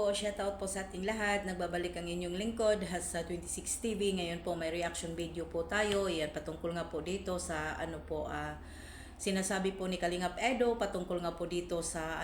po, shoutout po sa ating lahat. Nagbabalik ang inyong lingkod sa 26 TV. Ngayon po may reaction video po tayo. Yan patungkol nga po dito sa sinasabi po ni Kalingap Edo patungkol nga po dito sa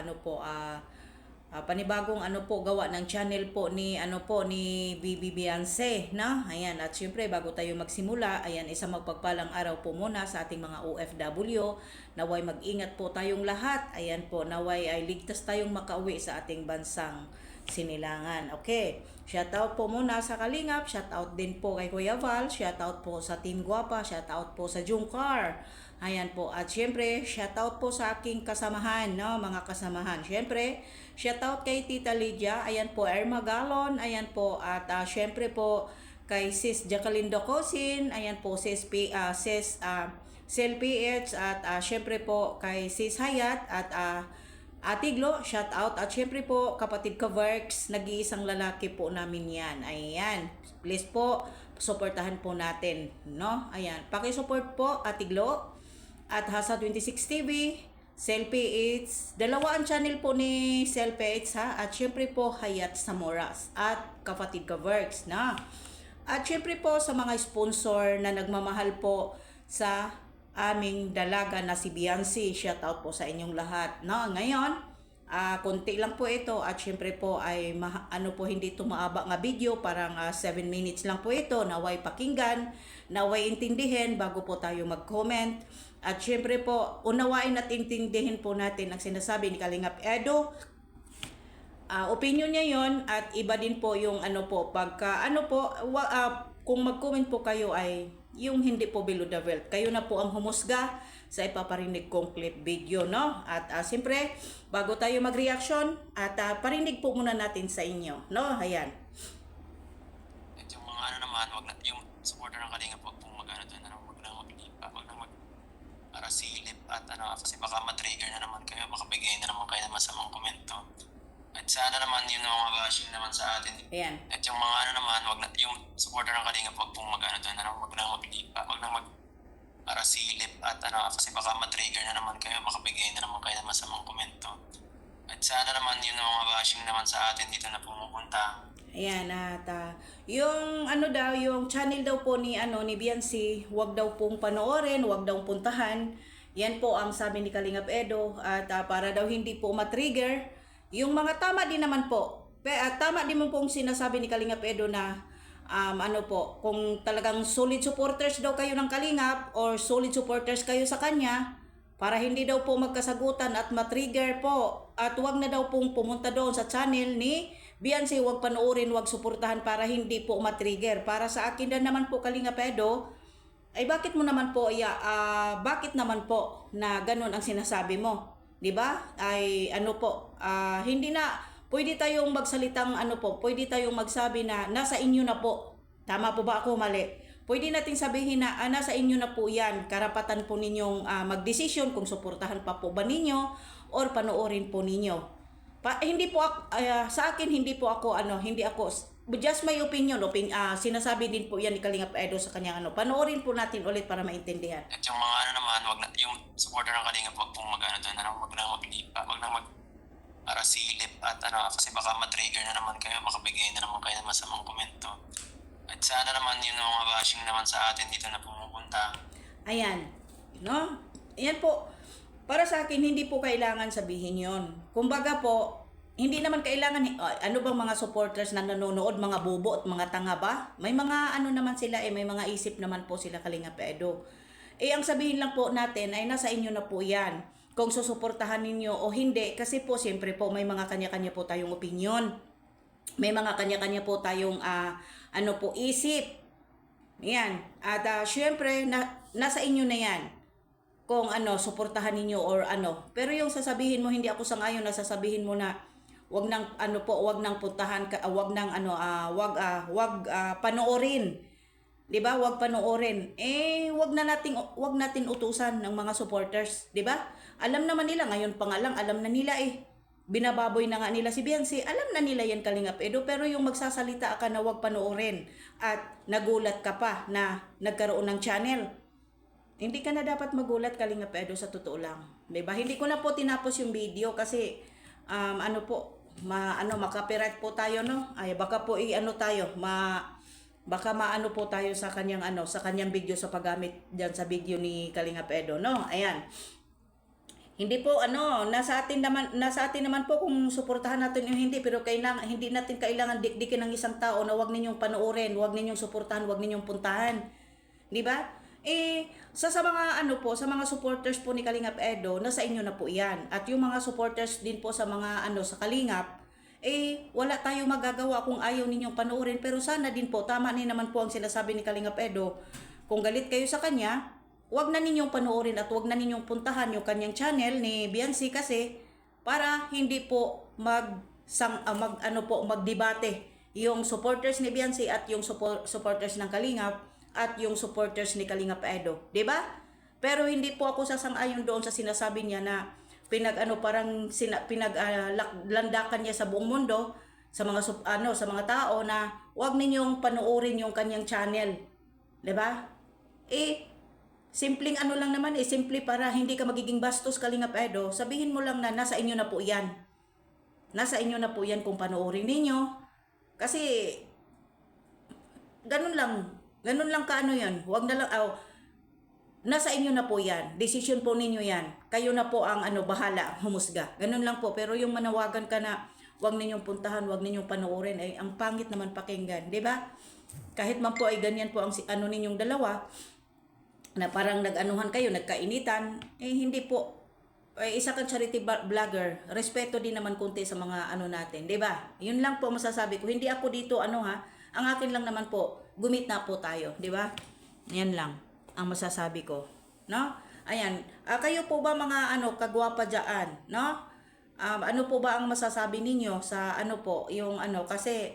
panibagong gawa ng channel po ni ni Bibi Beyonce, na ayan. At syempre bago tayo magsimula, ayan, isang magpagpalang araw po muna sa ating mga OFW. Naway mag-ingat po tayong lahat, ayan po, naway ay ligtas tayong makauwi sa ating bansang sinilangan. Okay, shoutout po muna sa Kalingap, shoutout din po kay Kuya Val, shoutout po sa Team Guapa, shoutout po sa Jungkar. Ayan po. At syempre, shoutout po sa aking kasamahan, no, mga kasamahan. Syempre, shoutout kay Tita Lydia, ayan po, Irma Galon, ayan po. At syempre po kay Sis Jacqueline Docosin, ayan po, Sis Sel PH, at syempre po kay Sis Hayat at Ate Glo, shout out. At syempre po, kapatid ka Works, nag-iisang lalaki po namin yan. Ayan, please po, supportahan po natin, no? Ayan, paki-support po, Ate Glo. At Hasa 26 TV, Sel PH, dalawa ang channel po ni Sel PH, ha? At syempre po, Hayat Samoras at kapatid ka Works, na? At syempre po, sa mga sponsor na nagmamahal po sa aming dalaga na si Beyonce, shout out po sa inyong lahat, no? Ngayon, konti lang po ito, at syempre po ay hindi ito maaba nga video, parang 7 minutes lang po ito. Naway pakinggan, naway intindihin bago po tayo mag-comment. At syempre po, unawain at intindihin po natin ang sinasabi ni Kalingap Edo. Opinion niya yon, at iba din po yung pagka kung mag-comment po kayo ay yung hindi po below the belt. Kayo na po ang humusga sa ipaparinig kong clip video, no? At siyempre, bago tayo mag-reaction, at parinig po muna natin sa inyo, no? Ayan. At yung mga naman, wag na yung supporter ng Kalingap, wag pong wag lang maglipa, wag na arasilip at kasi baka matrigger na naman kayo, baka bigay na naman kayo ng masamang komento. At sana naman yung mga bashing naman sa atin. Ayan. At yung mga naman, wag na yung supporter ng Kalingap, wag pong wag lang maglipa, wag na arasilip at kasi baka matrigger na naman kayo, baka bigay na naman kayo ng masamang komento. At sana naman yung mga bashing naman sa atin dito na pumupunta. Ayan, at yung yung channel daw po ni ni Beyonce, wag daw pong panoorin, wag daw puntahan. Yan po ang sabi ni Kalingap Edo, at para daw hindi po matrigger yung mga tama din naman po. Tama din mo pong sinasabi ni Kalingap Edo na kung talagang solid supporters daw kayo ng Kalingap or solid supporters kayo sa kanya, para hindi daw po magkasagutan at matrigger po, at wag na daw pong pumunta doon sa channel ni Beyonce, wag panoorin, wag suportahan para hindi po matrigger. Para sa akin na naman po, Kalingap Edo, ay bakit naman po na ganun ang sinasabi mo? 'Di ba? Ay hindi na pwede tayong magsalitang pwede tayong magsabi na nasa inyo na po. Tama po ba ako, mali? Pwede nating sabihin na nasa inyo na po 'yan. Karapatan po ninyong magdesisyon kung suportahan pa po ba ninyo or panoorin po ninyo. Hindi po sa akin, hindi ako just my opinion, sinasabi din po yan ni Kalingap Edo sa kanyang panoorin po natin ulit para maintindihan. At yung mga naman, wag na yung supporter ng Kalingap, wag pong wag lang maglipa, wag na arasilip at kasi baka matrigger na naman kayo, baka bigay na naman kayo ng masamang komento. At sana naman yung mga bashing naman sa atin dito na pumupunta. Ayan, no? Ayan po. Para sa akin, hindi po kailangan sabihin yon. Kumbaga po, hindi naman kailangan, bang mga supporters na nanonood, mga bobo at mga tanga ba? May mga naman sila, may mga isip naman po sila, Kalingap Edo. Ang sabihin lang po natin ay nasa inyo na po yan. Kung susuportahan ninyo o hindi, kasi po siyempre po may mga kanya-kanya po tayong opinion. May mga kanya-kanya po tayong isip. Yan. At siyempre, nasa inyo na yan. Kung suportahan ninyo or Pero yung sasabihin mo, hindi ako sang-ayon na sasabihin mo na wag nang wag nang puntahan, wag nang panoorin. 'Di ba? Wag panoorin. Wag natin utusan ng mga supporters, 'di ba? Alam naman nila ngayon pa nga lang, alam na nila binababoy na nga nila si Beyonce. Alam na nila yan, Kalingap Edo, pero yung magsasalita ka na wag panoorin at nagulat ka pa na nagkaroon ng channel. Hindi ka na dapat magulat, Kalingap Edo, sa totoo lang. 'Di ba? Hindi ko na po tinapos yung video kasi ma-copyright po tayo, no? Ay baka po i-ano tayo, baka maano po tayo sa kanyang sa kanyang video sa paggamit diyan sa video ni Kalingap Edo, no? Ayan. Hindi po nasa atin naman po kung suportahan natin o hindi, pero kailangan hindi natin kailangan dikdikin ng isang tao na wag ninyong panoorin, wag ninyong suportahan, wag ninyong puntahan. 'Di ba? Sa mga sa mga supporters po ni Kalingap Edo, nasa inyo na po 'yan. At yung mga supporters din po sa mga sa Kalingap, wala tayong magagawa kung ayaw ninyong panoorin, pero sana din po tama ni naman po ang sinasabi ni Kalingap Edo. Kung galit kayo sa kanya, wag na ninyong panoorin at wag na ninyong puntahan yung kanyang channel ni Biancy kasi para hindi po magdebate yung supporters ni Biancy at yung supporters ng Kalingap at yung supporters ni Kalingap Edo, 'di ba? Pero hindi po ako sasang-ayon doon sa sinasabi niya na landakan niya sa buong mundo sa mga sa mga tao na wag ninyong panoorin yung kanyang channel, 'di ba? Simpleng lang naman simple para hindi ka magiging bastos Kalingap Edo. Sabihin mo lang na nasa inyo na po 'yan. Nasa inyo na po 'yan kung panoorin ninyo. Kasi ganun lang kaano 'yan. Wag na lang nasa inyo na po 'yan. Decision po ninyo 'yan. Kayo na po ang bahala humusga. Ganun lang po. Pero yung manawagan ka na wag ninyong puntahan, wag ninyong panoorin ay ang pangit naman pakinggan, 'di ba? Kahit man po ay ganyan po ang ninyong dalawa na parang nag-anuhan kayo, nagkainitan, hindi po. Isa kang charity vlogger, respeto din naman konti sa mga natin, 'di ba? Yun lang po masasabi ko. Hindi ako dito ang akin lang naman po, gumit na po tayo, 'di ba? Yan lang ang masasabi ko, no? Ayan, kayo po ba mga kagwapa diyan, no? Ano po ba ang masasabi ninyo sa yung kasi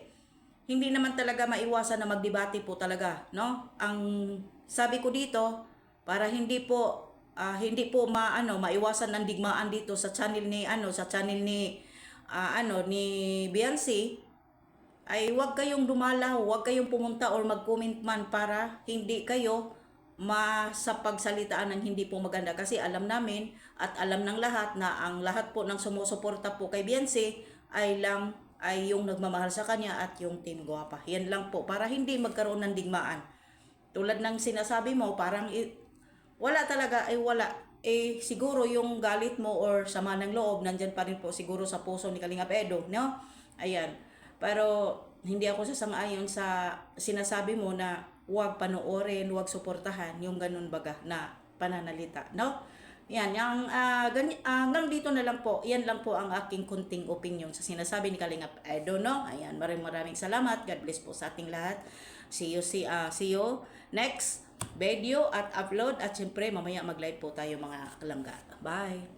hindi naman talaga maiwasan na magdebate po talaga, no? Ang sabi ko dito, para hindi po maiwasan ng digmaan dito sa channel ni ni Biancy, ay huwag kayong dumalaw, huwag kayong pumunta or mag-comment man para hindi kayo sa pagsalitaan ng hindi po maganda, kasi alam namin at alam ng lahat na ang lahat po ng sumusuporta po kay Biancy ay yung nagmamahal sa kanya at yung Team Guwapa. Yan lang po, para hindi magkaroon ng digmaan. Tulad ng sinasabi mo, parang wala talaga, wala. Siguro yung galit mo or sama ng loob, nandyan pa rin po siguro sa puso ni Kalingap Edo, no? Ayan. Pero hindi ako sasang-ayon sa sinasabi mo na huwag panoorin, huwag suportahan, yung ganun baga na pananalita, no? Yan, hanggang dito na lang po. Yan lang po ang aking kunting opinion sa sinasabi ni Kalingap Edo, no? Ayan, maraming salamat. God bless po sa ating lahat. See you next video at upload. At syempre, mamaya mag-live po tayo mga kalangga. Bye!